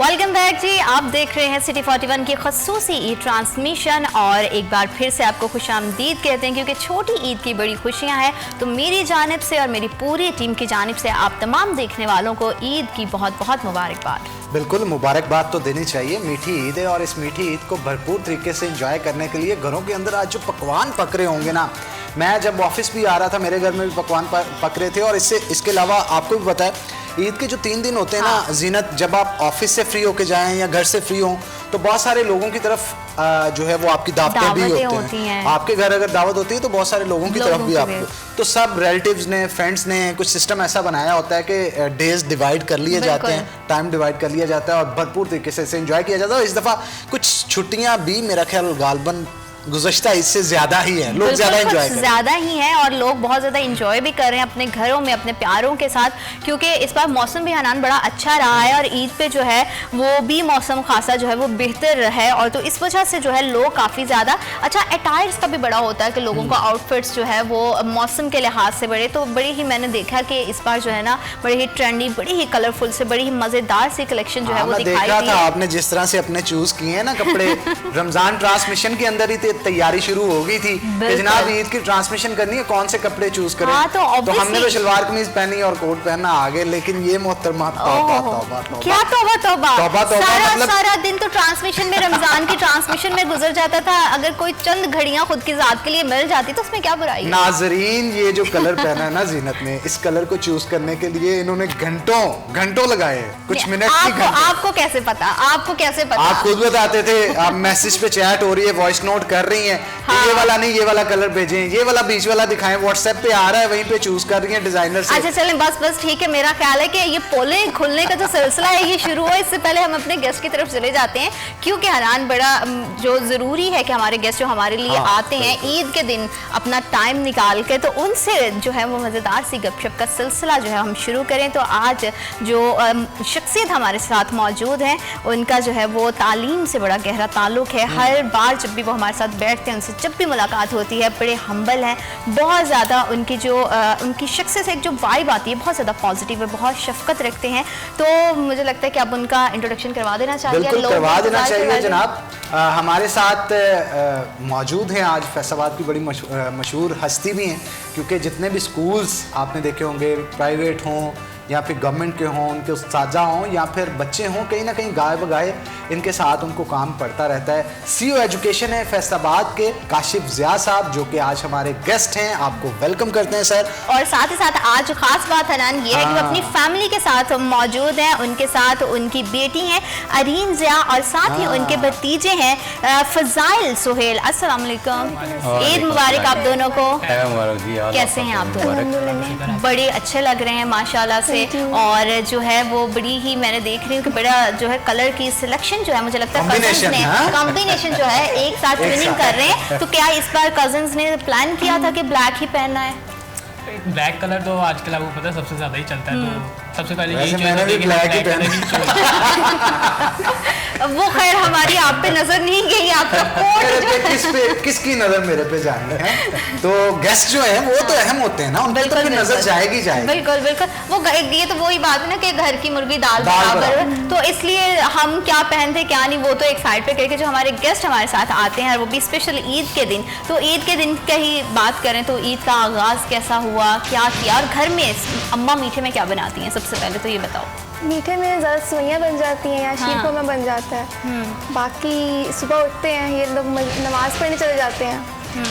Welcome back जी। आप देख रहे हैं सिटी 41 की खसूसी ईद ट्रांसमिशन और एक बार फिर से आपको खुशामदीद कहते हैं क्योंकि छोटी ईद की बड़ी खुशियां हैं। तो मेरी जानिब से और मेरी पूरी टीम की जानिब से आप तमाम देखने वालों को ईद की बहुत बहुत मुबारकबाद। बिल्कुल मुबारकबाद तो देनी चाहिए। मीठी ईद है और इस मीठी ईद को भरपूर तरीके से एंजॉय करने के लिए घरों के अंदर आज जो पकवान पक रहे होंगे ना, मैं जब ऑफिस भी आ रहा था मेरे घर में भी पकवान पक रहे थे। और इसके अलावा आपको भी पता है ईद के जो 3 दिन होते हैं ना जीनत, जब आप ऑफिस से फ्री होके जाएं या घर से फ्री हों तो बहुत सारे लोगों की तरफ जो है वो आपकी दावतें भी होती हैं। आपके घर अगर दावत होती है तो बहुत सारे लोगों की तरफ भी आपको, तो सब रिलेटिव्स ने, फ्रेंड्स ने कुछ सिस्टम ऐसा बनाया होता है कि डेज डिवाइड कर लिए जाते हैं, टाइम डिवाइड कर लिया जाता है और भरपूर तरीके से इसे एंजॉय किया जाता है। और इस दफ़ा कुछ छुट्टियाँ भी मेरा ख्याल गालबन गुज़श्ता इससे ज्यादा ही है, लोग ज्यादा एंजॉय कर रहे हैं, ज्यादा ही है और लोग बहुत ज्यादा एंजॉय भी कर रहे हैं अपने घरों में अपने प्यारों के साथ, क्योंकि इस बार मौसम भी हनान बड़ा अच्छा रहा है और ईद पे जो है वो भी मौसम खासा जो है वो बेहतर है। और तो इस वजह से जो है लोग काफी ज्यादा अच्छा अटायर्स का भी बड़ा होता है कि लोगों का आउटफिट्स जो है वो मौसम के लिहाज से बड़ी ही मैंने देखा कि इस बार जो है ना बड़ी ही ट्रेंडी, बड़ी ही कलरफुल से बड़ी ही मजेदार सी कलेक्शन जो है वो दिखाई दी है। आपने जिस तरह से अपने चूज किए हैं ना कपड़े, रमजान ट्रांसमिशन के अंदर ही तैयारी शुरू हो गई थी कि जनाब ईद की ट्रांसमिशन करनी है, कौन से कपड़े चूज करें। तो हमने तो शलवार कमीज पहनी और कोट पहनना आगे, लेकिन ये मोहतरमा क्या तौबा सारा दिन तो ट्रांसमिशन में, रमजान की ट्रांसमिशन में गुजर जाता था। अगर कोई चंद घड़ियां खुद की जात के लिए मिल जाती तो उसमें क्या बुराई है। नाजरीन, ये जो कलर पहना है ना जीनत ने, इस कलर को चूज करने के लिए इन्होंने घंटों लगाए, कुछ मिनट की। आपको कैसे पता? आप खुद बताते थे, आप मैसेज पे चैट हो रही है, वॉइस नोट कर रही है, ये वाला नहीं ये वाला कलर भेजें, ये वाला बीच वाला दिखाएं, व्हाट्सएप पे आ रहा है वहीं पे चूज कर रही है डिजाइनर से। अच्छा चलें, बस ठीक है। मेरा ख्याल है कि ये पोले खुलने का जो सिलसिला है ये शुरू हो, इससे पहले हम अपने गेस्ट की तरफ चले जाते हैं क्योंकि हरान बड़ा जो जरूरी है कि हमारे गेस्ट जो हमारे लिए आते हैं ईद के दिन अपना टाइम निकाल के, तो उनसे जो है वो मजेदार सी गपशप का सिलसिला जो है हम शुरू करें। तो आज जो शख्सियत हमारे साथ मौजूद है उनका जो है वो तालीम से बड़ा गहरा ताल्लुक है। हर बार जब भी वो हमारे साथ बैठते हैं, उनसे जब भी मुलाकात होती है, बड़े हम्बल हैं, बहुत ज़्यादा उनकी जो उनकी शख्सियत से एक जो वाइब आती है बहुत ज़्यादा पॉजिटिव है, बहुत शफकत रखते हैं। तो मुझे लगता है कि आप उनका इंट्रोडक्शन करवा देना चाहिए। बिल्कुल करवा देना चाहिए जनाब। हमारे साथ मौजूद हैं आज फैसलाबाद की बड़ी मशहूर हस्ती भी हैं, क्योंकि जितने भी स्कूल्स आपने देखे होंगे, प्राइवेट हों या फिर गवर्नमेंट के हों, उनके उस्तादा हों या फिर बच्चे हों, कहीं ना कहीं गाय बगाए इनके साथ उनको काम पड़ता रहता है। सीईओ एजुकेशन है फैसलाबाद के काशिफ ज़िया साहब, जो कि आज हमारे गेस्ट हैं। आपको वेलकम करते हैं सर। और साथ ही साथ आज खास बात हनान ये है कि वो अपनी फैमिली के साथ मौजूद हैं। उनके साथ उनकी बेटी हैं अरीन ज़िया और साथ ही उनके भतीजे हैं फजाइल सुहेल। अस्सलाम वालेकुम, ईद मुबारक आप दोनों को। कैसे हैं आप दोनों? बड़े अच्छे लग रहे हैं माशाल्लाह से। और जो है वो बड़ी ही मैंने देख रही हूँ कि बड़ा जो है कलर की सिलेक्शन जो है, मुझे लगता है कजिन्स ने कॉम्बिनेशन जो है एक साथ ट्विनिंग कर रहे हैं। तो क्या इस बार कजिन्स ने प्लान किया था कि ब्लैक ही पहनना है? ब्लैक कलर तो आजकल आपको पता है सबसे ज्यादा ही चलता है, तो सबसे पहले यही मैंने भी ब्लैक ही पहना। वो खैर हमारी आप पे नजर नहीं गई, आपका कोट किसकी नजर मेरे पे जानी है। तो गेस्ट जो हैं वो तो अहम होते हैं ना, उन पर तो नजर जाएगी। बिल्कुल वो ये तो वही बात है ना कि घर की मुर्गी दाल बराबर। तो इसलिए हम क्या पहनते क्या नहीं वो तो एक साइड पे करके जो हमारे गेस्ट हमारे साथ आते हैं और वो भी स्पेशल ईद के दिन, तो ईद के दिन का ही बात करें तो ईद का आगाज कैसा हुआ, क्या किया, और घर में अम्मा मीठे में क्या बनाती हैं? सबसे पहले तो ये बताओ। मीठे में ज़्यादा सेवइयाँ बन जाती हैं या शीर खोरमा बन जाता है। बाकी सुबह उठते हैं ये लोग, नमाज पढ़ने चले जाते हैं,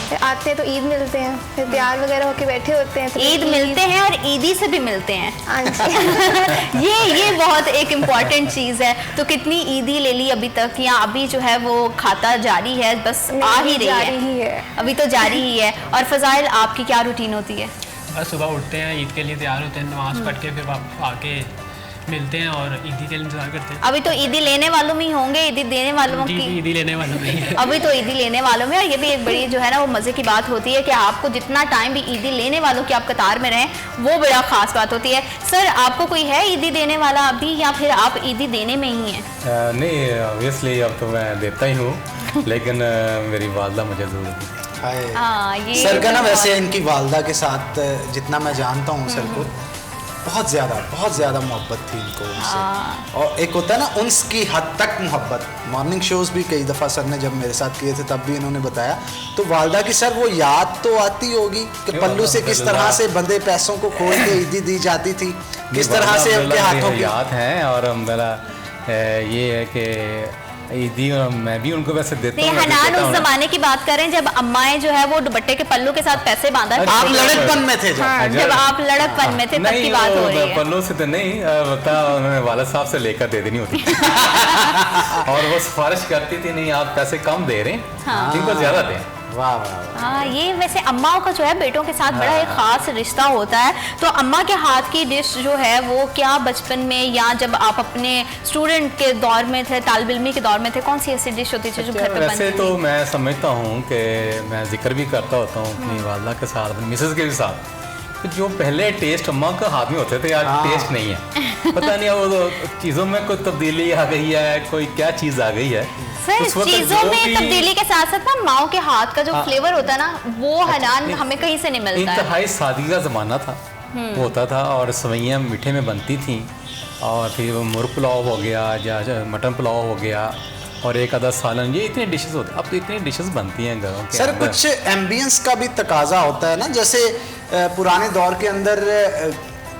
फिर आते हैं तो ईद मिलते हैं, फिर तैयार वगैरह होके बैठे होते हैं तो ईद मिलते हैं और ईदी से भी मिलते हैं। हाँ जी। ये बहुत एक इम्पॉर्टेंट चीज़ है। तो कितनी ईदी ले ली अभी तक, या अभी जो है वो खाता जारी है, बस आ ही रही है? अभी तो जारी ही है। और फजाइल आपकी क्या रूटीन होती है? बस सुबह उठते हैं, ईद के लिए तैयार होते हैं, नमाज पढ़ के फिर आके मिलते हैं और ईदी के लिए इंतजार करते हैं। अभी तो ईदी लेने वालों में ही होंगे, ईदी देने वालों की ईदी लेने वालों में है। अभी तो ईदी लेने वालों में। और ये भी एक बड़ी जो है ना वो मज़े की बात होती है कि आपको जितना टाइम भी ईदी लेने वालों की आप कतार में रहें, वो बड़ा ख़ास बात होती है। सर आपको कोई है ईदी देने वाला अभी, या फिर आप ईदी देने में ही हैं? नहीं, ऑब्वियसली अब तो मैं देता ही हूँ, लेकिन मेरी वालदा मुझे ज़रूर सर का ना वैसे इनकी वालदा के साथ जितना मैं जानता हूँ सर को, बहुत ज़्यादा मोहब्बत थी इनको उनसे। और एक होता है ना उन्स की हद तक मोहब्बत। मॉर्निंग शोज़ भी कई दफ़ा सर ने जब मेरे साथ किए थे तब भी इन्होंने बताया, तो वालदा की सर वो याद तो आती होगी कि पल्लू से किस तरह से बंदे पैसों को खोल के ईदी दी जाती थी, किस तरह से उनके हाथों की याद है। और ये है कि ईदी और मैं भी उनको वैसे देता हूँ। हनान उस जमाने की बात करें जब अम्माएं जो है वो दुपट्टे के पल्लू के साथ पैसे बांधा करती आप थी। लड़कपन में थे जब आप लड़कपन में थे तब की बात हो रही है। पल्लू से तो नहीं, बता उन्होंने वाला साहब से लेकर दे देनी होती थी। और वो सिफारिश करती थी नहीं आप पैसे कम दे रहे हैं, जिनको ज्यादा दें। वाह वाह। हाँ, ये वैसे अम्माओं का जो है बेटों के साथ बड़ा एक खास रिश्ता होता है। तो अम्मा के हाथ की डिश जो है वो क्या बचपन में या जब आप अपने स्टूडेंट के दौर में थे, तालिब इल्मी के दौर में थे, कौन सी ऐसी डिश होती थी जो घर पे बनती थी? वैसे तो मैं समझता हूँ कि मैं जिक्र भी करता होता हूँ अपनी वालदा के साथ, अपनी मिसेस के भी साथ, जो पहले टेस्ट अम्मा का हाथ में होते थे आज टेस्ट नहीं है। पता नहीं वो चीज़ों में कोई तब्दीली आ गई है, कोई क्या चीज़ आ गई है। सर चीजों में तब्दीली के साथ साथ ना माओ के हाथ का जो फ्लेवर होता है ना वो हनान हमें कहीं से नहीं मिलता है। इंतहाई सादगी का ज़माना था, वो होता था और सवैयाँ मीठे में बनती थी। और फिर मुर्ग पुलाव हो गया या मटन पुलाव हो गया और एक आधा सालन, ये इतनी डिशेस होती हैं। अब तो इतनी डिशेस बनती हैं घरों के सर अंदर। कुछ एम्बियंस का भी तकाजा होता है ना, जैसे पुराने दौर के अंदर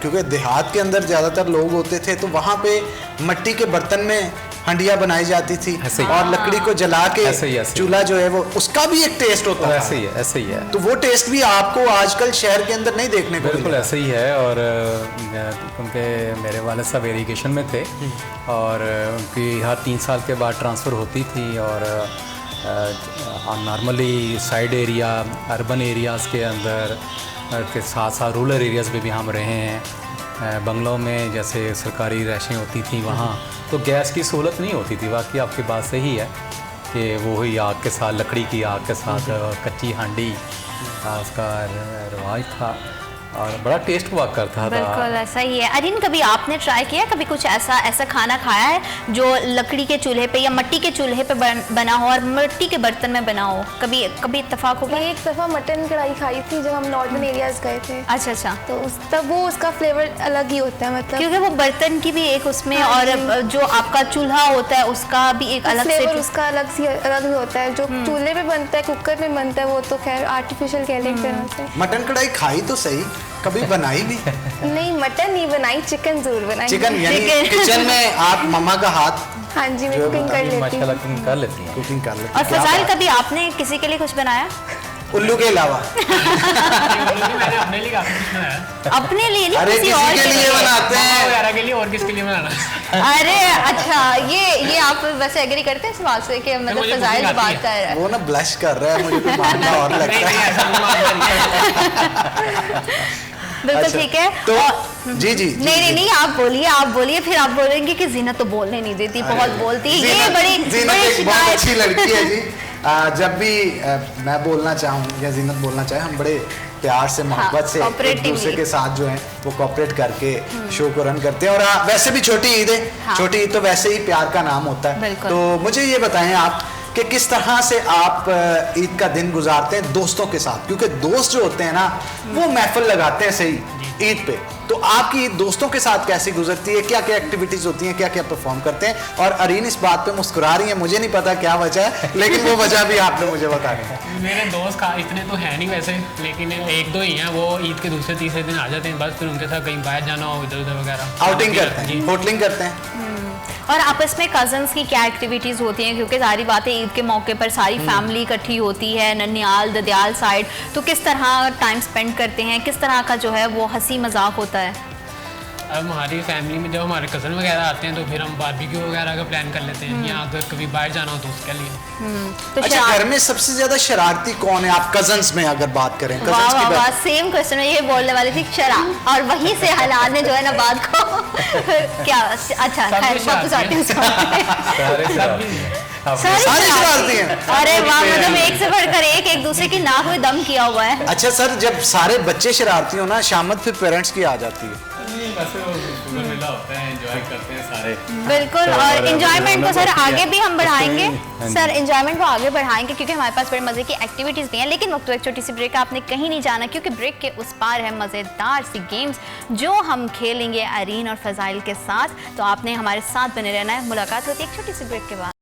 क्योंकि देहात के अंदर ज़्यादातर लोग होते थे तो वहाँ पे मिट्टी के बर्तन में हंडिया बनाई जाती थी और लकड़ी को जला के चूल्हा जो है वो उसका भी एक टेस्ट होता है। ऐसे ही है। तो वो टेस्ट भी आपको आजकल शहर के अंदर नहीं देखने को बिल्कुल ऐसे ही है। और क्योंकि मेरे वाले साहब इरिगेशन में थे और उनकी हर 3 साल के बाद ट्रांसफ़र होती थी और normally side area urban areas के अंदर के साथ साथ रूरल एरियाज़ में भी हम रहे हैं। बंगलों में जैसे सरकारी रैशें होती थी वहाँ तो गैस की सहूलत नहीं होती थी। वाकई आपकी बात सही है कि वो ही आग के साथ, लकड़ी की आग के साथ कच्ची हांडी उसका रिवाज था और बड़ा टेस्ट हुआ करता था। बिल्कुल ऐसा ही है। अरिन कभी आपने ट्राई किया, कभी कुछ ऐसा खाना खाया है जो लकड़ी के चूल्हे पे या मिट्टी के चूल्हे पे बना हो और मिट्टी के बर्तन में बना हो? कभी इत्तेफाक हो गया? एक दफ़ा मटन कढ़ाई खाई थी जब हम नॉर्दर्न एरियाज गए थे। अच्छा। तो तब वो उसका फ्लेवर अलग ही होता है, मतलब क्योंकि वो बर्तन की भी एक उसमें और जो आपका चूल्हा होता है उसका भी एक अलग फ्लेवर उसका अलग ही होता है। जो चूल्हे पे बनता है, कुकर में बनता है, वो तो खैर आर्टिफिशियल कह लेते हैं उसे। मटन कढ़ाई खाई तो सही, कभी बनाई भी? नहीं मटन नहीं बनाई, चिकन जरूर बनाई। चिकन यानी किचन में आप मम्मा का हाथ? हाँ जी, मैं कुकिंग कर लेती हूँ। माशाल्लाह कुकिंग कर लेती हैं। कुकिंग कर लेती और फजाइल कभी आपने किसी के लिए कुछ बनाया? उल्लू के अलावा? मैंने अपने लिए काफी कुछ बनाया। अपने लिए नहीं, अरे किसी और के लिए बनाते हैं वगैरह के लिए और किसके लिए बनाना? अरे अच्छा, ये आप वैसे एग्री करते हैं इस बात से कि मतलब मुझे फजाइल कुकिंग बात आती कर रहा है? वो ना ब्लश कर रहा है, मुझे तो मानना और लगता है। बिल्कुल ठीक है। तो और जी नहीं आप बोलिए फिर आप बोलेंगे कि जीनत तो बोलने नहीं देती, बहुत बोलती है। ये बड़ी बहुत अच्छी लड़की है जी। जब भी मैं बोलना चाहूँ या जीनत बोलना चाहे, हम बड़े प्यार से मोहब्बत से एक दूसरे के साथ जो है वो कोऑपरेट करके शो को रन करते हैं। और वैसे भी छोटी ईद है, छोटी ईद तो वैसे ही प्यार का नाम होता है। तो मुझे ये बताएं आप कि किस तरह से आप ईद का दिन गुजारते हैं दोस्तों के साथ, क्योंकि दोस्त जो होते हैं ना वो महफिल लगाते हैं सही ईद पे। तो आपकी दोस्तों के साथ कैसी गुजरती है, क्या क्या एक्टिविटीज होती हैं, क्या क्या परफॉर्म करते हैं? और अरीन इस बात पे मुस्कुरा रही है, मुझे नहीं पता क्या वजह है, लेकिन वो वजह भी आपने मुझे बता दी। मेरे दोस्त इतने तो है नहीं वैसे, लेकिन 1-2 ही हैं। वो ईद के दूसरे तीसरे दिन आ जाते हैं, बस फिर उनके साथ कहीं बाहर जाना हो, इधर उधर वगैरह आउटिंग करते हैं, होटलिंग करते हैं। और आपस में कजन्स की क्या एक्टिविटीज़ होती हैं? क्योंकि सारी बातें ईद के मौके पर सारी फैमिली इकट्ठी होती है, ननियाल ददियाल साइड, तो किस तरह टाइम स्पेंड करते हैं, किस तरह का जो है वो हंसी मजाक होता है? अब हमारी फैमिली में जब हमारे कज़न वगैरह आते हैं तो फिर हम बारबेक्यू वगैरह का प्लान कर लेते हैं, या अगर कभी बाहर जाना हो तो उसके लिए। तो अच्छा, घर में सबसे ज्यादा शरारती कौन है आप कजन्स में अगर बात करें? कजन्स की बात सेम क्वेश्चन है, ये बोलने वाली थी शराब, और वहीं से हलाल ने जो है ना बात को क्या अच्छा खैर वापस आते हैं। सारी शरारती हैं। अरे वाह, मतलब एक से बढ़कर एक दूसरे की नाक में दम किया हुआ है। अच्छा सर, जब सारे बच्चे शरारती हो ना, शामत फिर पेरेंट्स की आ जाती है। वैसे वो मेला होता है, एंजॉय करते हैं सारे। बिल्कुल, और इंजॉयमेंट को सर आगे भी हम बढ़ाएंगे। हाँ जी। सर इंजॉयमेंट को आगे बढ़ाएंगे क्योंकि हमारे पास बड़े मजे की एक्टिविटीज भी हैं, लेकिन वक्त एक छोटी सी ब्रेक, आपने कहीं नहीं जाना क्योंकि ब्रेक के उस पार है मजेदार सी गेम्स जो हम खेलेंगे अरीन और फजाइल के साथ। तो आपने हमारे साथ बने रहना है। मुलाकात होती है एक छोटी सी ब्रेक के बाद।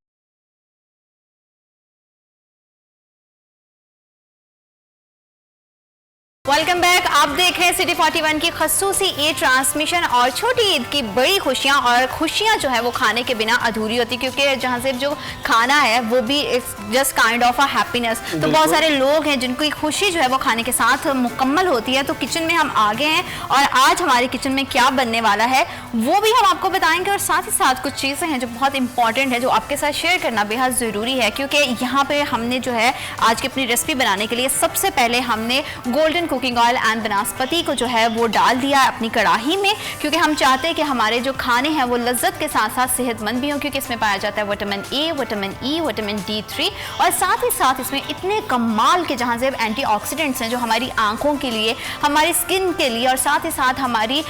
Welcome back. आप देख रहे हैं सिटी 41 की खसूसी ईद ट्रांसमिशन। और छोटी ईद की बड़ी खुशियां, और खुशियां जो है वो खाने के बिना अधूरी होती, क्योंकि जहां से जो खाना है वो भी just kind of a happiness. तो बहुत सारे लोग हैं जिनकी खुशी जो है वो खाने के साथ मुकम्मल होती है। तो किचन में हम आ गए हैं और आज हमारे किचन में क्या बनने वाला है वो भी हम आपको बताएंगे, और साथ ही साथ कुछ चीज़ें हैं जो बहुत इंपॉर्टेंट है जो आपके साथ शेयर करना बेहद ज़रूरी है, क्योंकि यहाँ पे हमने जो है आज की अपनी रेसिपी बनाने के लिए सबसे पहले हमने गोल्डन कुकिंग ऑयल एंड बनस्पति को जो है वो डाल दिया अपनी कढ़ाई में, क्योंकि हम चाहते हैं कि हमारे जो खाने हैं वो लज्जत के साथ साथ सेहतमंद भी हों, क्योंकि इसमें पाया जाता है vitamin A, vitamin E, vitamin D3, और साथ ही साथ इसमें इतने कमाल के जहाँ से एंटीऑक्सीडेंट्स हैं जो हमारी आंखों के लिए, हमारी स्किन के लिए और साथ ही साथ हमारी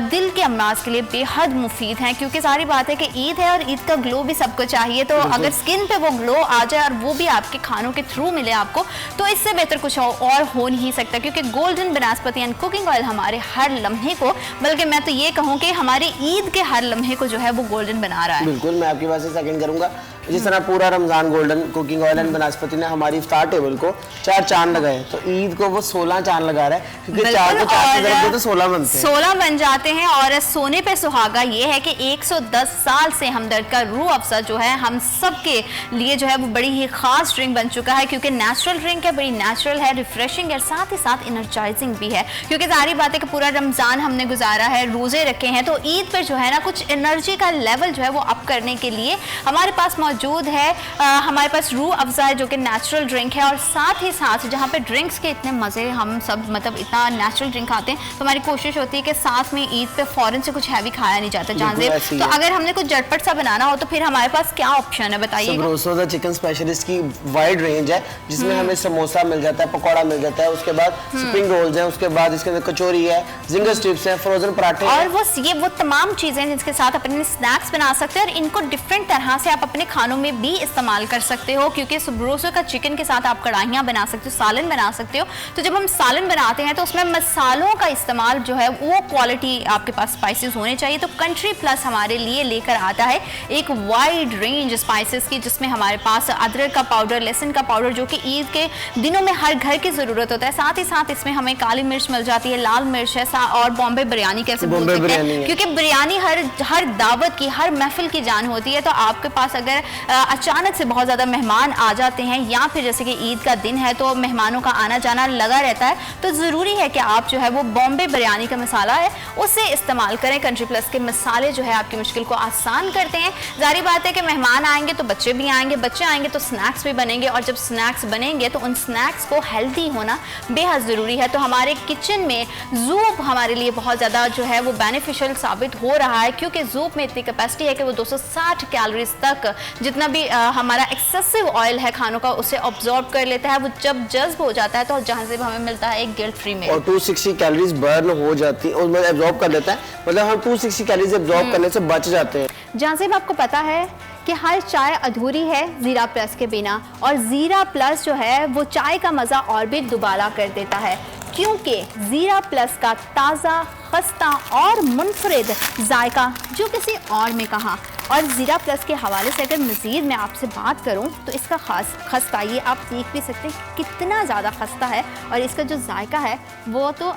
दिल के अमराज के लिए बेहद मुफीद हैं। क्योंकि सारी बात है कि ईद है और ईद का ग्लो भी सबको चाहिए, तो अगर स्किन पे वो ग्लो आ जाए और वो भी आपके खानों के थ्रू मिले आपको, तो इससे बेहतर कुछ और हो नहीं सकता। क्योंकि गोल्डन बनस्पति एंड कुकिंग ऑयल हमारे हर लम्हे को, बल्कि मैं तो ये कहूँ कि हमारे ईद के हर लम्हे को जो है वो गोल्डन बना रहा है। बिल्कुल, मैं आपकी बात से सेकंड करूंगा। जिस तरह पूरा Ramzan golden cooking oil and बनस्पति ने हमारी इफ्तार टेबल को 4 चांद लगाए, तो ईद को वो 16 चांद लगा रहा है, क्योंकि 4 को 4 से जब दो तो 16 बनते हैं, 16 बन जाते हैं। और सोने पे सुहागा ये है कि 110 साल से हमदर्द का रूह अफ़ज़ा जो है हम सब के लिए जो है वो बड़ी ही खास ड्रिंक बन चुका है, क्योंकि नेचुरल ड्रिंक है, बड़ी नेचुरल है, रिफ्रेशिंग है, साथ ही साथ एनर्जाइजिंग भी है। क्योंकि सारी बात है कि पूरा रमजान हमने गुजारा है, रोजे रखे हैं, तो ईद पर जो है ना कुछ एनर्जी का लेवल जो है वो अप करने के लिए हमारे पास मौजूद है हमारे पास रूह अफ़ज़ा है जो कि नेचुरल ड्रिंक है। और साथ ही साथ जहाँ पे ड्रिंक्स के इतने मज़े, हम सब मतलब इतना नेचुरल ड्रिंक खाते हैं, तो हमारी कोशिश होती है कि साथ में ईद पे फ़ौरन से कुछ हैवी खाया नहीं जाता जहाँ से। तो अगर हमने कुछ झटपट सा बनाना हो तो फिर हमारे पास क्या ऑप्शन है बताइए। सबरोसो द चिकन स्पेशलिस्ट की वाइड रेंज है, जिसमें हमें समोसा मिल जाता है, पकौड़ा मिल जाता है, उसके बाद स्प्रिंग रोल्स हैं, उसके बाद इसके अंदर कचौरी है, जिंगर स्ट्रिप्स हैं, फ्रोजन पराठे और वो तमाम चीज़ें जिसके साथ अपने स्नैक्स बना सकते हैं, और इनको डिफरेंट तरह से आप अपने खानों में भी इस्तेमाल कर सकते हो। क्योंकि सबरोसो का चिकन के साथ आप कढ़ाइयाँ बना सकते हो, सालन बना सकते हो। तो जब हम सालन बनाते हैं तो उसमें मसालों का इस्तेमाल जो है वो क्वालिटी आपके पास स्पाइसेस होने चाहिए। तो कंट्री प्लस हमारे लिए लेकर आता है एक वाइड रेंज स्पाइसेस की, जिसमें हमारे पास अदरक का पाउडर, लहसुन का पाउडर जो कि ईद के दिनों में हर घर की ज़रूरत होता है। साथ ही साथ इसमें हमें काली मिर्च मिल जाती है, लाल मिर्च है, और बॉम्बे बिरयानी कैसे बोल सकते हैं, क्योंकि बिरयानी हर दावत की, हर महफिल की जान होती है। तो आपके पास अगर अचानक से बहुत ज़्यादा मेहमान आ जाते हैं, या फिर जैसे कि ईद का दिन है तो मेहमानों का आना जाना लगा रहता है, तो ज़रूरी है कि आप जो है वो बॉम्बे बिरयानी का मसाला है उसे इस्तेमाल करें। कंट्री प्लस के मसाले जो है आपकी मुश्किल को आसान करते हैं। जारी बात है कि मेहमान आएंगे तो बच्चे भी आएंगे, बच्चे आएंगे तो स्नैक्स भी बनेंगे, और जब स्नैक्स बनेंगे तो उन स्नैक्स को हेल्दी होना बेहद ज़रूरी है। तो हमारे किचन में ज़ूप हमारे लिए बहुत ज़्यादा जो है वो बेनिफिशियल साबित हो रहा है, क्योंकि ज़ूप में इतनी कैपेसिटी है कि वो 260 कैलोरीज तक जितना भी हमारा एक्सेसिव ऑयल है खानों का उसे ऑब्जॉर्ब कर लेता है। वो जब जज्ब हो जाता है तो जहाँ से हमें मिलता है एक गिल्ट फ्री में, और 260 कैलोरीज बर्न हो जाती है और मतलब एब्जॉर्ब कर लेता है, मतलब हम 260 कैलोरीज एब्जॉर्ब करने से बच जाते हैं। जहाँ से आपको पता है कि हर चाय अधूरी है ज़ीरा प्लस के बिना, और ज़ीरा प्लस जो है वो चाय का मज़ा और भी दुबारा कर देता है, क्योंकि ज़ीरा प्लस का ताज़ा, खस्ता और मुनफरिद जायका जो किसी और में कहा। और ज़ीरा प्लस के हवाले से अगर मज़ीद मैं आपसे बात करूं तो इसका खस्ता ये आप देख भी सकते हैं कितना ज़्यादा खस्ता है, और इसका जो जायका है वो तो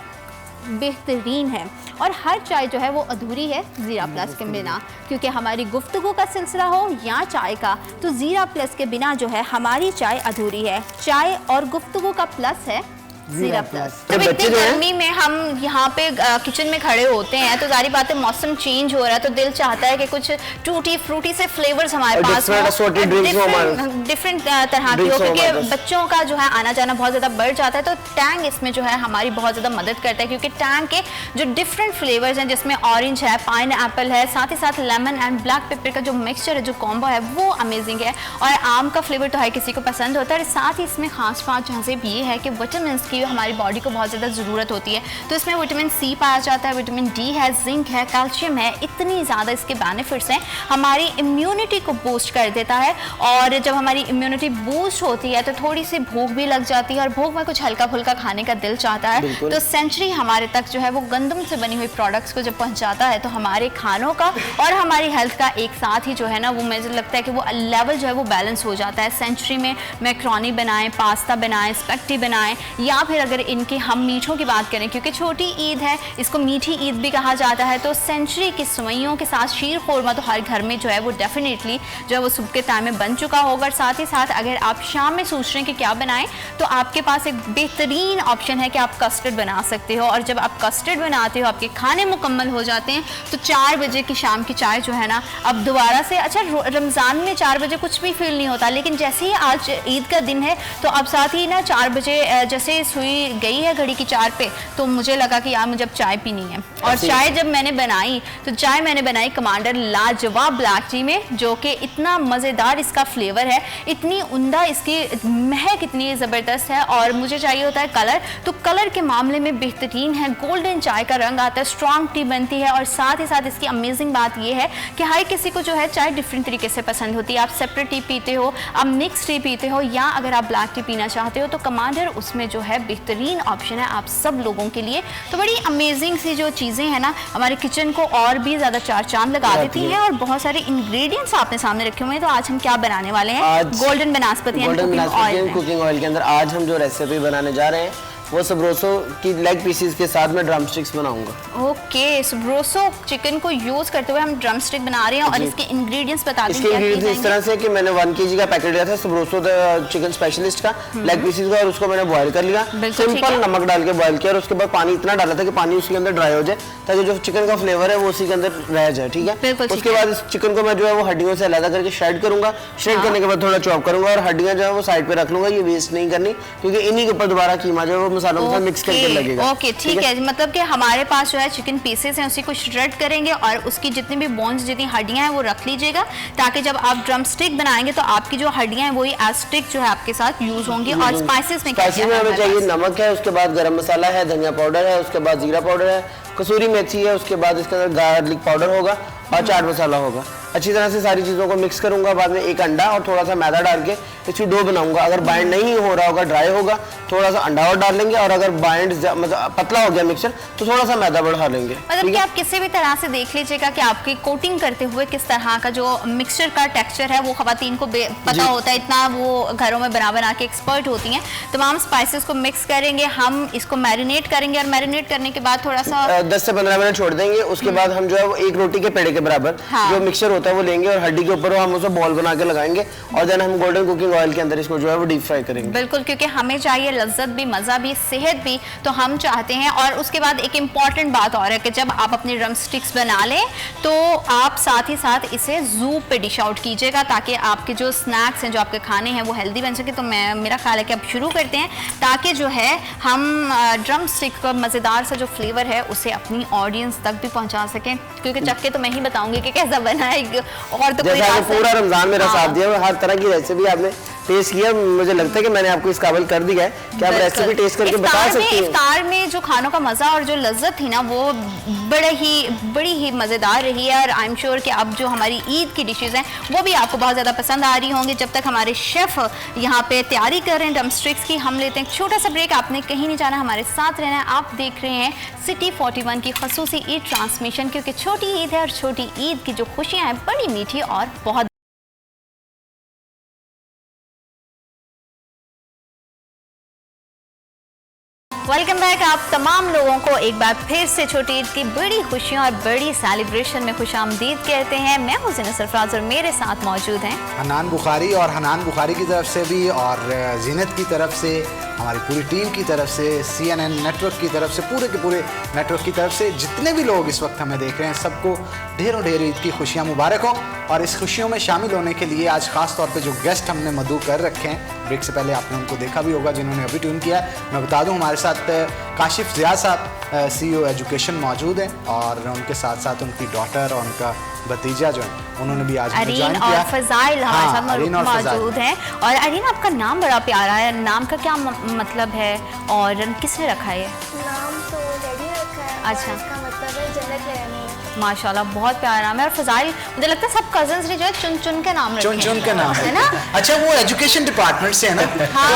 बेहतरीन है। और हर चाय जो है वो अधूरी है ज़ीरा प्लस के बिना, क्योंकि हमारी गुफ्तगू का सिलसिला हो या चाय का, तो ज़ीरा प्लस के बिना जो है हमारी चाय अधूरी है। चाय और गुफ्तगू का प्लस है ज़ीरा प्लस। जब इतनी गर्मी में हम यहाँ पे किचन में खड़े होते हैं तो जारी बात है मौसम चेंज हो रहा है, तो दिल चाहता है कि कुछ टूटी फ्रूटी से फ्लेवर्स हमारे पास हो, डिफरेंट तरह की हो, क्योंकि बच्चों का जो है आना जाना बहुत ज़्यादा बढ़ जाता है। तो टैंग इसमें जो है हमारी बहुत ज़्यादा मदद करता है, क्योंकि टैंग के जो डिफरेंट फ्लेवर्स हैं, जिसमें ऑरेंज है, पाइन एप्पल है, साथ ही साथ लेमन एंड ब्लैक पेपर का जो मिक्सचर है, जो कॉम्बो है वो अमेजिंग है। और आम का फ्लेवर तो हर किसी को पसंद होता है। साथ ही इसमें खास बात जहाँ से भी ये है कि विटामिन की हुए हमारी बॉडी को बहुत ज़्यादा ज़रूरत होती है। तो इसमें विटामिन सी पाया जाता है, विटामिन डी है, जिंक है, कैल्शियम है, इतनी ज़्यादा इसके बेनिफिट्स हैं। हमारी इम्यूनिटी को बूस्ट कर देता है और जब हमारी इम्यूनिटी बूस्ट होती है तो थोड़ी सी भूख भी लग जाती है और भूख में कुछ हल्का फुल्का खाने का दिल चाहता है। तो सेंचुरी हमारे तक जो है वो गंदम से बनी हुई प्रोडक्ट्स को जब पहुंचाता है तो हमारे खानों का और हमारी हेल्थ का एक साथ ही जो है ना वो मुझे लगता है कि वो लेवल जो है वो बैलेंस हो जाता है। सेंचुरी में मैक्रोनी बनाएं, पास्ता बनाएं, स्पेगेटी बनाएं, या फिर अगर इनके हम मीठों की बात करें क्योंकि छोटी ईद है, इसको मीठी ईद भी कहा जाता है, तो सेंचुरी की सेवइयों के साथ शीर खोरमा तो हर घर में जो है वो डेफिनेटली जो है वो सुबह के टाइम में बन चुका होगा। और साथ ही साथ अगर आप शाम में सोच रहे हैं कि क्या बनाएं तो आपके पास एक बेहतरीन ऑप्शन है कि आप कस्टर्ड बना सकते हो। और जब आप कस्टर्ड बनाते हो, आपके खाने मुकम्मल हो जाते हैं तो 4 बजे की शाम की चाय जो है ना अब दोबारा से, अच्छा रमज़ान में 4 बजे कुछ भी फील नहीं होता, लेकिन जैसे ही आज ईद का दिन है तो अब साथ ही ना 4 बजे जैसे सुई गई है घड़ी की 4 पे तो मुझे लगा कि यार मुझे अब चाय पीनी है। और चाय जब मैंने बनाई तो चाय मैंने बनाई कमांडर लाजवाब ब्लैक टी में, जो कि इतना मज़ेदार इसका फ्लेवर है, इतनी उम्दा इसकी महक इतनी ज़बरदस्त है। और मुझे चाहिए होता है कलर, तो कलर के मामले में बेहतरीन है, गोल्डन चाय का रंग आता है, स्ट्रॉन्ग टी बनती है। और साथ ही साथ इसकी अमेजिंग बात यह है कि हर किसी को जो है चाय डिफरेंट तरीके से पसंद होती है। आप सेपरेट टी पीते हो, आप मिक्स टी पीते हो, या अगर आप ब्लैक टी पीना चाहते हो तो कमांडर उसमें जो है बेहतरीन ऑप्शन है आप सब लोगों के लिए। तो बड़ी अमेजिंग सी जो चीज़ें हैं ना हमारे किचन को और भी ज़्यादा चार चांद लगा देती हैं। और बहुत सारे इंग्रेडिएंट्स आपने सामने रखे हुए हैं। तो आज हम क्या बनाने वाले हैं? गोल्डन बनास्पति कुकिंग ऑयल के अंदर आज हम जो रेसिपी बनाने जा रहे हैं वो सबरोसो की लेग पीसेस के साथ में ड्रम स्टिक्स बनाऊंगा। ओके, सबरोसो चिकन को यूज करते हुए हम ड्रम स्टिक बना रहे हैं। और इसके इंग्रेडिएंट्स बता दें। इसके इंग्रेडिएंट्स इस तरह से कि मैंने 1 kg का पैकेट लिया था सबरोसो चिकन स्पेशलिस्ट का लेग पीसेस का, और उसको मैंने बॉईल कर लिया, सिंपल नमक डाल के बॉईल किया। और उसके बाद पानी इतना डाला था कि पानी उसके अंदर ड्राई हो जाए ताकि जो चिकन का फ्लेवर है वो उसी के अंदर रह जाए। ठीक है, उसके बाद इस चिकन को मैं जो है वो हड्डियों से अलग करके श्रेड करूंगा। श्रेड करने के बाद थोड़ा चॉप करूंगा और हड्डियां जो है वो साइड पे रख लूंगा, ये वेस्ट नहीं करनी, क्योंकि इन्हीं के ऊपर दोबारा कीमा जो है वो मसालों के साथ मिक्स लगेगा। ओके, ठीक है, मतलब कि हमारे पास जो है चिकन पीसेस हैं उसी को श्रेड करेंगे और उसकी जितनी भी बोन्स जितनी हड्डियां हैं वो रख लीजिएगा, ताकि जब आप ड्रम स्टिक बनाएंगे तो आपकी जो हड्डियां हैं वही एज स्टिक जो है आपके साथ यूज होंगी। और स्पाइसेस में क्या क्या हमें चाहिए? नमक है, उसके बाद गरम मसाला है, धनिया पाउडर है, उसके बाद जीरा पाउडर है, कसूरी मेथी है, उसके बाद इसके अंदर गार्लिक पाउडर होगा और चाट मसाला होगा। अच्छी तरह से सारी चीज़ों को मिक्स करूंगा। बाद में एक अंडा और थोड़ा सा मैदा डाल के इसकी डो बनाऊंगा। अगर बाइंड नहीं हो रहा होगा, ड्राई होगा, थोड़ा सा अंडा और डाल लेंगे। और अगर बाइंड मतलब पतला हो गया मिक्सचर तो थोड़ा सा मैदा बढ़ा लेंगे। मतलब कि आप किसी भी तरह से देख लीजिएगा कि आपकी कोटिंग करते हुए किस तरह का जो मिक्सचर का टेक्सचर है वो खवातीन को पता होता है, इतना वो घरों में बना के एक्सपर्ट होती हैं। तमाम स्पाइसेस को मिक्स करेंगे, हम इसको मैरिनेट करेंगे और मैरिनेट करने के बाद थोड़ा सा 10 से 15 मिनट छोड़ देंगे। उसके बाद हम जो है वो एक रोटी के पेड़े के बराबर जो मिक्सचर होता है वो लेंगे और हड्डी के ऊपर हम उसे बॉल बना के लगाएंगे और देन हम गोल्डन कुकिंग ऑयल के अंदर इसको जो है वो डीप फ्राई करेंगे। बिल्कुल, क्योंकि हमें चाहिए लज्जत भी, मज़ा भी, सेहत भी, तो हम चाहते हैं। और उसके बाद एक इम्पॉर्टेंट बात और है कि जब आप अपने ड्रम स्टिक्स बना लें तो आप साथ ही साथ इसे ज़ू पे डिश आउट कीजिएगा, ताकि आपके जो स्नैक्स हैं, जो आपके खाने हैं वो हेल्दी बन सके। तो मेरा ख्याल है कि अब शुरू करते हैं, ताकि जो है हम ड्रम स्टिक का मज़ेदार सा जो फ्लेवर है उसे अपनी ऑडियंस तक भी पहुँचा सकें, क्योंकि चक्के तो मैं ही बताऊँगी कि कैसा बना है। और तो जैसे आपने पूरा रमजान मेरा साथ दिया, हर तरह की रेसिपी आपने टेस्ट किया, मुझे लगता है कि मैंने आपको इस काबिल कर दिया है कि आप रेसिपी टेस्ट करके बता सकती हैं। इफ्तार में जो खानों का मज़ा और जो लज्जत थी ना वो बड़ी ही मज़ेदार रही है। और आई एम श्योर कि अब जो हमारी ईद की डिशेज़ हैं वो भी आपको बहुत ज़्यादा पसंद आ रही होंगी। जब तक हमारे शेफ़ यहाँ पे तैयारी कर रहे हैं ड्रम स्टिक्स की, हम लेते हैं एक छोटा सा ब्रेक। आपने कहीं नहीं जाना, हमारे साथ रहना है। आप देख रहे हैं सिटी 41 की खसूसी ईद ट्रांसमिशन, क्योंकि छोटी ईद है और छोटी ईद की जो खुशियाँ हैं बड़ी मीठी और बहुत। वेलकम बैक आप तमाम लोगों को एक बार फिर से छोटी ईद की बड़ी खुशियों और बड़ी सेलिब्रेशन में खुशामदीद कहते हैं। मैं हूं ज़ीनत सरफराज और मेरे साथ मौजूद हैं हनान बुखारी। और हनान बुखारी की तरफ से भी और ज़ीनत की तरफ से, हमारी पूरी टीम की तरफ से, CNN नेटवर्क की तरफ से, पूरे के पूरे नेटवर्क की तरफ से जितने भी लोग इस वक्त हमें देख रहे हैं सबको ढेरों ढेर ईद की खुशियाँ मुबारक हो। और इस खुशियों में शामिल होने के लिए आज ख़ास तौर पे जो गेस्ट हमने मदऊ कर रखे हैं, ब्रेक से पहले आपने उनको देखा भी होगा जिन्होंने अभी ट्यून किया है। मैं बता दूं हमारे साथ काशिफ ज़िया साहब CEO एजुकेशन मौजूद हैं और उनके साथ साथ उनकी डॉटर और उनका भतीजा जो है उन्होंने भी आज अरीन ज्वाइन और किया। फजाइल हमारे हाँ, साथ अरीन और फजाइल। मौजूद हैं। और अरीन, आपका नाम बड़ा प्यारा है, नाम का क्या मतलब है और किसने रखा है ये? नाम तो डैडी ने रखा है। अच्छा। और इसका मतलब है जन्नत में रहनी है। माशाल्लाह, बहुत प्यारा नाम है। और फजाइल, मुझे लगता है सब कजन्स ने जो है चुन चुन के नाम रखे चुन चुन के नाम है ना? अच्छा, वो एजुकेशन डिपार्टमेंट से है ना, हाँ,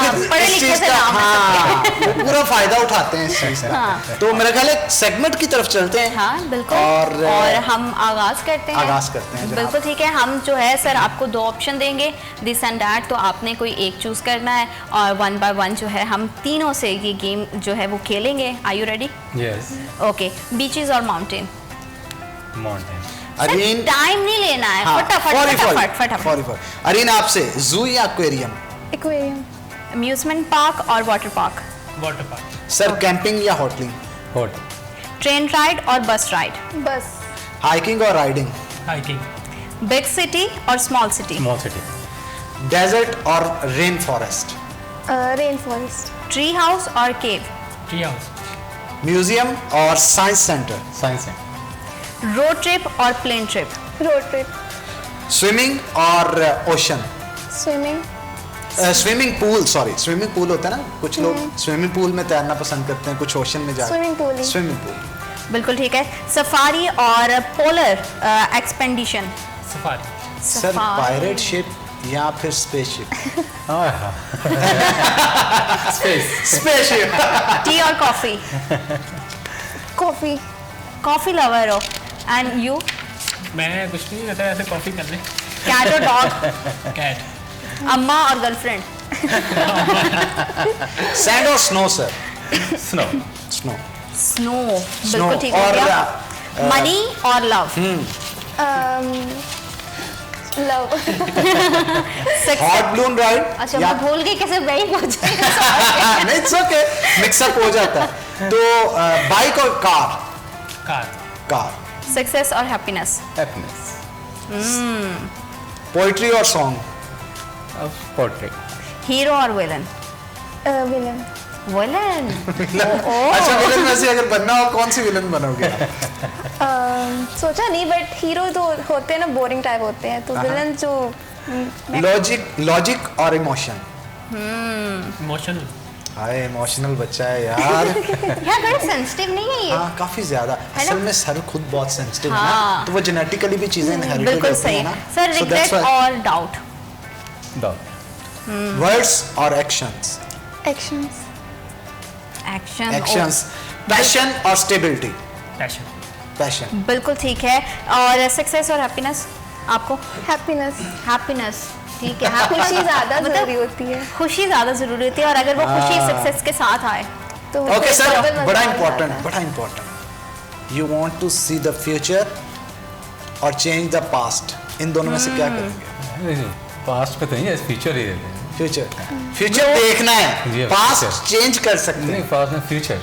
तो फिर पढ़े इस लिखे चीज से का नाम है हाँ वो पूरा फायदा उठाते हैं इस चीज का। हाँ। तो मेरा ख्याल है सेगमेंट की तरफ चलते हैं। हाँ बिल्कुल। और हम आगाज करते हैं। आगाज करते हैं जनाब। बिल्कुल ठीक है। हम जो है सर आपको 2 ऑप्शन देंगे, दिस एंड दैट, तो आपने कोई एक चूज करना है और 1 बाय 1 जो है हम तीनों से ये गेम जो है वो खेलेंगे। Are you ready? Yes. Okay, beaches और माउंटेन? माउंटेन। अरीन, टाइम नहीं लेना है, हाँ, फटाफट फटाफट फटाफट। फटाफट। अरीन, आपसे जू या एक्वेरियम? एक्वेरियम। अम्यूजमेंट पार्क और water park? Water park. Sir, camping या होटलिंग? हॉट। ट्रेन राइड और बस राइड? बस। हाइकिंग और राइडिंग? हाइकिंग। बिग सिटी और small city? Small city. Desert और rain forest? Rain forest. Tree house और cave? Tree house. Museum और science centre? Science है। Road trip और plane trip? Road trip. Swimming और ocean? Swimming. Swimming pool, sorry, swimming pool होता है ना, कुछ लोग स्विमिंग पूल में तैरना पसंद करते हैं, कुछ ओशन में जाते हैं। स्विमिंग पूल ही। Swimming pool. बिल्कुल ठीक है। सफारी और polar expedition? Safari. Sir, pirate ship या फिर स्पेसशिप? स्पेसशिप। टी और कॉफी? कॉफी। कॉफी लवर हो। And you? मैं कुछ नहीं कहता, ऐसे कॉफी कर ले। कैट और डॉग? कैट। अम्मा और गर्लफ्रेंड? सैंड और snow? Sir, snow. Snow. Snow. बिल्कुल ठीक और है। मनी और लव? लव। Hot ब्लून ride? अच्छा, मैं भूल गई कैसे वही पूछे। नहीं, इट्स ओके, मिक्सअप हो जाता है। तो बाइक और कार? कार। कार। सक्सेस और हैप्पीनेस? हैप्पीनेस। पोइट्री और सॉन्ग? पोर्ट्रेट। हीरो और विलन? विलन। विलन? अच्छा, विलन में से अगर बनना हो कौन सी विलन बनोगे आप? सोचा नहीं, बट हीरो तो होते हैं ना बोरिंग टाइप होते हैं, तो विलन जो लॉजिक और इमोशन? इमोशनल। हाय, इमोशनल बच्चा है यार। यार बड़ा सेंसिटिव नहीं है ये? हाँ, काफी ज्यादा। असल में सर खुद बहुत सेंसिटिव है ना, हाँ। तो वो जेनेटिकली भी चीजें इनहेरिटेड बिल्कुल होती सही है ना। Sir. So that's regret why- और डाउट? डॉग। वर्ड्स और actions? Actions. Action. Actions. Passion और स्टेबिलिटी? पैशन। पैशन। बिल्कुल ठीक है। और सक्सेस और हैप्पीनेस आपको? हैप्पीनेस। हैप्पीनेस ठीक है। खुशी ज्यादा मतलब जरूरी होती है, खुशी ज्यादा जरूरी होती है, और अगर वो खुशी सक्सेस के साथ आए तो ओके सर, डबल मजा बड़ा आ जाता इंपॉर्टेंट, है। बड़ा important. You want to see the future और चेंज द पास्ट, इन दोनों में से क्या करेंगे? पास्ट पे तो नहीं है, फ्यूचर ही देते हैं। फ्यूचर देखना है, जी, पास्ट future। चेंज कर सकते नहीं, हैं। पास्ट में फ्यूचर।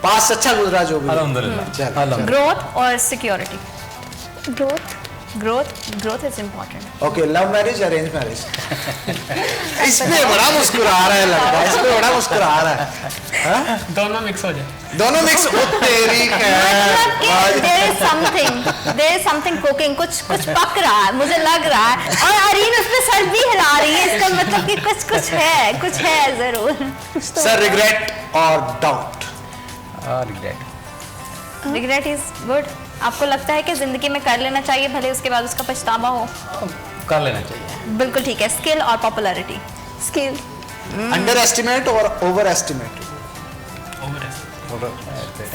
पास्ट अच्छा गुजरा जो भी, अल्हम्दुलिल्लाह। चल, अल्हम्दुलिल्लाह। ग्रोथ और security? Growth. Growth is important. Okay, love marriage arrange marriage? इसमें बड़ा मुस्कुरा रहा है, लगता है इसमें बड़ा मुस्कुरा रहा है। दोनों मिक्स हो जाए। दोनों मिक्स? ओ तेरी खैर। देयर इज समथिंग कुकिंग, कुछ पक रहा है, मुझे लग रहा है। और अरीन उसमें सर भी हिला रही है, इसका मतलब कि कुछ है जरूर। सर, रिग्रेट और doubt? Regret. Regret is good. आपको लगता है कि जिंदगी में कर लेना चाहिए भले उसके बाद उसका पछतावा हो? कर लेना चाहिए। बिल्कुल ठीक है। स्किल और पॉपुलैरिटी? स्किल। अंडर एस्टिमेट और ओवर एस्टिमेट?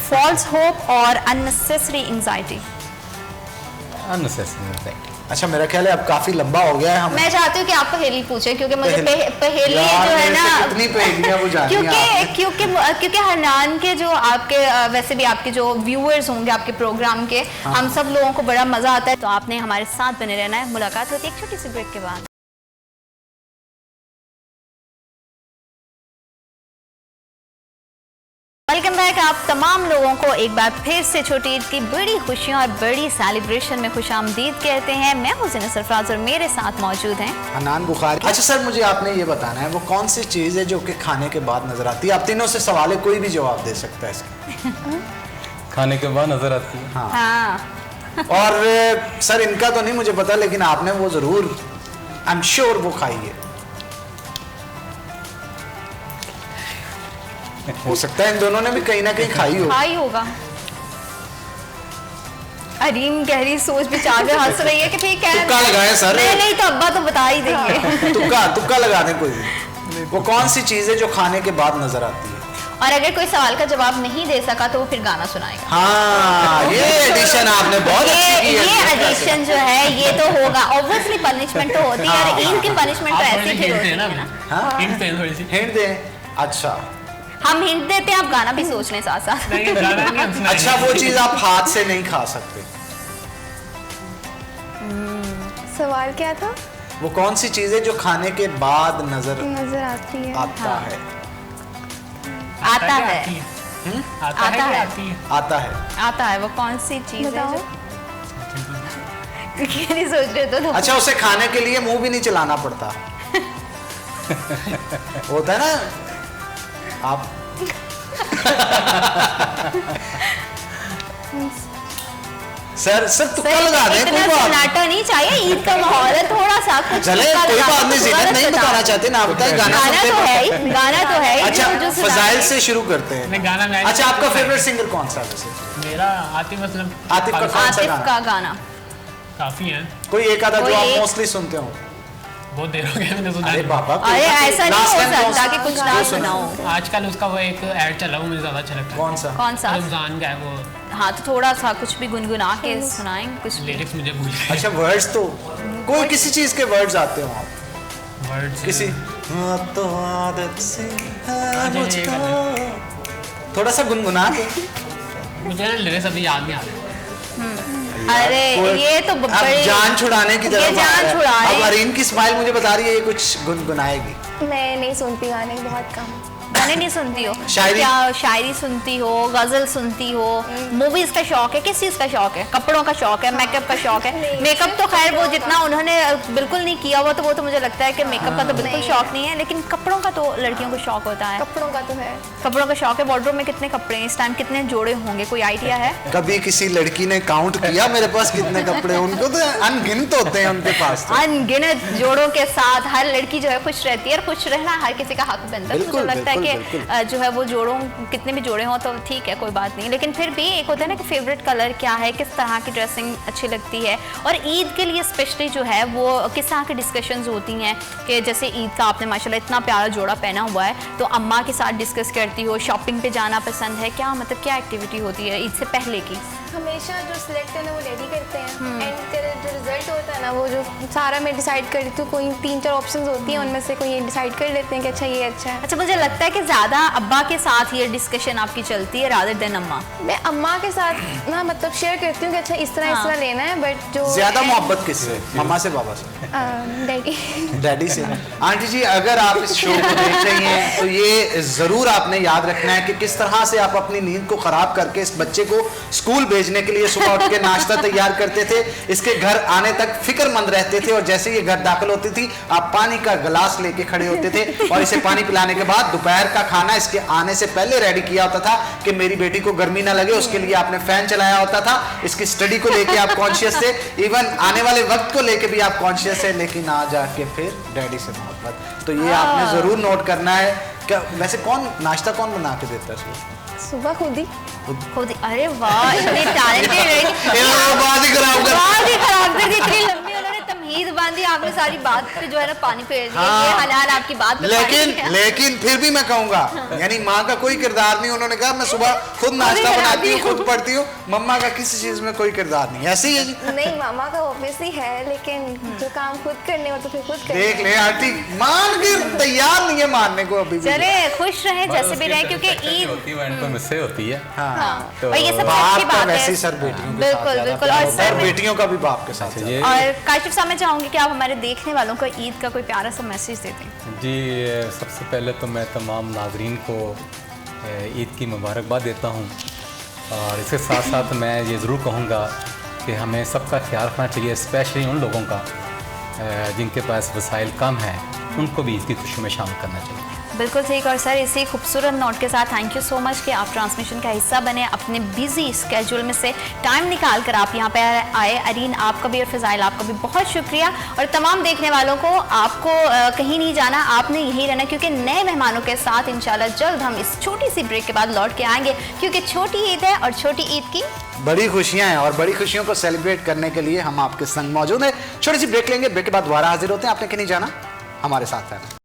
फॉल्स होप और अननेसेसरी एंजाइटी? अननेसेसरी। अच्छा, मेरा ख्याल है अब काफी लंबा हो गया है। हम मैं चाहती हूँ कि आप पहेली पूछे, क्योंकि मुझे पहेली यार, जो है मेरे ना, से कितनी पहेलियां बुझानी हैं आपने। क्योंकि हरनान के जो आपके वैसे भी आपके जो व्यूअर्स होंगे आपके प्रोग्राम के, हम सब लोगों को बड़ा मजा आता है, तो आपने हमारे साथ बने रहना है। मुलाकात होती है एक छोटी सी ब्रेक के बाद। Welcome back. आप तमाम लोगों को एक बार फिर से छोटी ईद की बड़ी खुशियों और बड़ी सेलिब्रेशन में खुशामदीद कहते हैं। मैं हूं ज़ीनत सरफराज और मेरे साथ मौजूद हैं हनान बुखारी। अच्छा सर, मुझे आपने ये बताना है वो कौन सी चीज़ है जो कि खाने के बाद नजर आती है? आप तीनों से सवाल है, कोई भी जवाब दे सकता है इसका। खाने के बाद नजर आती है। हाँ, और सर इनका तो नहीं मुझे पता, लेकिन आपने वो जरूर, आई एम श्योर वो खाई है। हो सकता है इन दोनों ने भी कहीं ना कहीं खाई हो। खाई होगा। अरीम गहरी सोच विचार में हंस रही है कि ठीक है, तुक्का लगाए सर। नहीं तो अब्बा तो बता ही देंगे। तुक्का लगा दें कोई भी। वो कौन सी चीज है जो खाने के बाद नजर आती है? और अगर कोई सवाल का जवाब नहीं दे सका तो वो फिर गाना सुनाएगा। हाँ, ये एडिशन आपने बहुत अच्छी की है। ये एडिशन जो है ये तो होगा, ऑब्वियसली पनिशमेंट तो होती है, और ईद की पनिशमेंट तो ऐसी फिर होती है ना। हिंट दें थोड़ी सी। हिंट दें? अच्छा, हम हिंट देते हैं, आप गाना भी सोच लें साथ साथ। नहीं, गाना नहीं हम सुनाएंगे। अच्छा, वो चीज आप हाथ से नहीं खा सकते। सवाल क्या था? वो कौन सी चीज है जो खाने के बाद नजर आती है। आता है? आता है। आता है कि आती है? आता है। आता है, वो कौन सी चीज है बताओ। जो क्यों नहीं सोच रहे तो अच्छा, उसे खाने के लिए मुंह भी नहीं चलाना पड़ता। होता है ना आप। सर तुक्का लगा दें, इतना कोई बात सन्नाटा नहीं चाहिए, ईद का माहौल है, थोड़ा सा कुछ चले, तुक्का कोई लगा बात दो, नहीं। जीनत नहीं गलत बताना चाहते ना, बताए गाना गाना सुनते तो हैं। है ही, गाना तो है ही। अच्छा, जो सुना फजाइल है। से शुरू करते हैं। नहीं, गाना मैं अच्छा, आपका फेवरेट सिंगर कौन सा है वैसे? मेरा आतिफ असलम। आतिफ का कौन सा आतिफ गाना? का गाना काफी है, कोई एक आधा जो कोई आप एक- मोस्टली सुनते हो? बहुत देर हो गया मैंने सुना अरे नहीं। बाबा, अरे ऐसा नहीं Last हो time कौन सकता सा- कि कुछ जो ना सुना? सुनाओ। आजकल उसका वो एक ऐड चला, वो मुझे ज्यादा अच्छा लगता है। कौन सा? कौन सा? रमजान का है वो। हाँ, तो थोड़ा सा कुछ भी गुनगुना के सुनाएं कुछ भी। लिरिक्स मुझे भूल गए। अच्छा, वर्ड्स तो कोई किसी चीज के वर्ड्स आते हो आप? वर्ड्स किसी हाँ, तो आदत से है हाँ, जी, मुझको। थोड़ा सा गुनगुना के। मुझे ना लिरिक्स अभी याद नहीं आ रहे। अरे ये तो अब बड़ी जान छुड़ाने की ये तरफ जान छुड़ाने। अब अरीन की स्माइल मुझे बता रही है ये कुछ गुनगुनाएगी। मैं नहीं सुनती गाने, बहुत कम। गाने नहीं सुनती हो? शायरी? क्या शायरी सुनती हो, गजल सुनती हो, मूवीज का शौक है, किस चीज का शौक है? कपड़ों का शौक है, मेकअप का शौक है? मेकअप तो खैर वो जितना उन्होंने बिल्कुल नहीं किया हुआ, तो वो तो मुझे लगता है कि मेकअप का तो बिल्कुल शौक नहीं है, लेकिन कपड़ों का तो लड़कियों को शौक होता है। कपड़ों का तो है। कपड़ों का शौक है। वार्डरोब में कितने कपड़े हैं इस टाइम, कितने जोड़े होंगे, कोई आइडिया है? कभी किसी लड़की ने काउंट किया मेरे पास कितने कपड़े हैं? उनको तो अनगिनत होते हैं उनके पास तो। अनगिनत जोड़ों के साथ हर लड़की जो है खुश रहती है, और खुश रहना हर किसी का हक बनता है। बिल्कुल, मुझे लगता है बिल्कुल, कि जो है वो जोड़ों कितने भी जोड़े हों तो ठीक है, कोई बात नहीं, लेकिन फिर भी एक होता है ना कि फेवरेट कलर क्या है, किस तरह की ड्रेसिंग अच्छी लगती है, और ईद के लिए स्पेशली जो है वो किस तरह की डिस्कशंस होती हैं कि जैसे ईद का आपने माशाल्लाह इतना प्यारा जोड़ा पहना हुआ है, तो अम्मा के साथ डिस्कस करती हो, शॉपिंग पे जाना पसंद है, क्या मतलब क्या एक्टिविटी होती है ईद से पहले की? हमेशा जो सिलेक्ट है ना वो रेडी करते हैं, एंड तेरा जो रिजल्ट होता है ना वो जो सारा मैं डिसाइड कर देती हूँ। कोई 3-4 ऑप्शंस होती हैं, उनमें से कोई ये डिसाइड कर लेते हैं कि अच्छा ये अच्छा है। अच्छा, मुझे लगता है कि ज़्यादा अब्बा के साथ ये डिस्कशन आपकी चलती है रादर देन अम्मा। मैं अम्मा के साथ ना मतलब शेयर करती हूँ कि अच्छा इस तरह लेना है, बट जो ज्यादा मोहब्बत किससे, मम्मा से बाबा से? डैडी। डैडी से। आंटी जी, अगर आप इस शो को देख रही हैं तो ये जरूर आपने याद रखना है कि किस तरह से आप अपनी नींद को खराब करके इस बच्चे को स्कूल भेजने के लिए सुबह उठ के नाश्ता तैयार करते थे, इसके घर आने तक फिक्रमंद रहते थे, और जैसे ये घर दाखिल होती थी आप पानी का गिलास लेके खड़े होते थे, और इसे पानी पिलाने के बाद दोपहर का खाना इसके आने से पहले रेडी किया होता था कि मेरी बेटी को गर्मी ना लगे, उसके लिए आपने फैन चलाया होता था। इसकी स्टडी को लेके आप कॉन्शियस थे, इवन आने वाले वक्त को लेके भी आप कॉन्शियस है, लेकिन आ जाके फिर डैडी से मोहब्बत। तो ये आपने जरूर नोट करना है। क्या वैसे कौन नाश्ता कौन बना के देता है सुबह खुद ही। खुद? अरे वाह, इतनी टैलेंटेड है। बात ही खराब कर। बात ही खराब कर दी, इतनी लंबी उन्होंने तमहीद बांधी, आपने सारी बात पे जो है ना पानी फेर दिया। ये हलाल आपकी बात पे पानी फेर। लेकिन फिर भी मैं कहूंगा, यानी माँ का कोई किरदार नहीं। उन्होंने कहा मैं सुबह खुद नाश्ता बनाती हूँ, खुद पढ़ती हूँ, मम्मा का किसी चीज में कोई किरदार नहीं। ऐसे ही है जी? नहीं, मामा का ऑब्वियसली है, लेकिन जो काम खुद करने हो तो फिर खुद करने। देख ले आंटी, मान के तैयार नहीं है मानने को अभी भी। चले खुश रहे जैसे भी रहे, क्योंकि ईद होती है तो मुझसे होती है। हाँ, तो और ये सबसे बाप अच्छी का बात वैसे है। ही सर बेटियों के बिल्कुल, साथ बिल्कुल। ज्यादा और प्यार होता है, सर और बेटियों का भी बाप के साथ ये और काशिफ साहब, मैं चाहूंगी कि आप हमारे देखने वालों को ईद का कोई प्यारा सा मैसेज दे दें। जी, सबसे पहले तो मैं तमाम नाजरीन को ईद की मुबारकबाद देता हूँ, और इसके साथ साथ मैं ये ज़रूर कहूँगा कि हमें सबका ख्याल रखना चाहिए, स्पेशली उन लोगों का जिनके पास वसाइल कम है, उनको भी ईद की खुशी में शामिल करना चाहिए। बिल्कुल ठीक। और सर इसी खूबसूरत नोट के साथ थैंक यू सो मच कि आप ट्रांसमिशन का हिस्सा बने, अपने बिजी स्केड्यूल में से टाइम निकाल कर आप यहाँ पे आए। अरीन आपका भी और फ़ज़ाइल आपका भी बहुत शुक्रिया। और तमाम देखने वालों को आपको कहीं नहीं जाना, आपने यहीं रहना, क्योंकि नए मेहमानों के साथ इंशाल्लाह जल्द हम इस छोटी सी ब्रेक के बाद लौट के आएंगे, क्योंकि छोटी ईद है और छोटी ईद की बड़ी खुशियां हैं और बड़ी खुशियों को सेलिब्रेट करने के लिए हम आपके संग मौजूद हैं। छोटी सी ब्रेक लेंगे, ब्रेक के बाद दोबारा हाजिर होते हैं। आपने कहीं नहीं जाना, हमारे साथ रहना।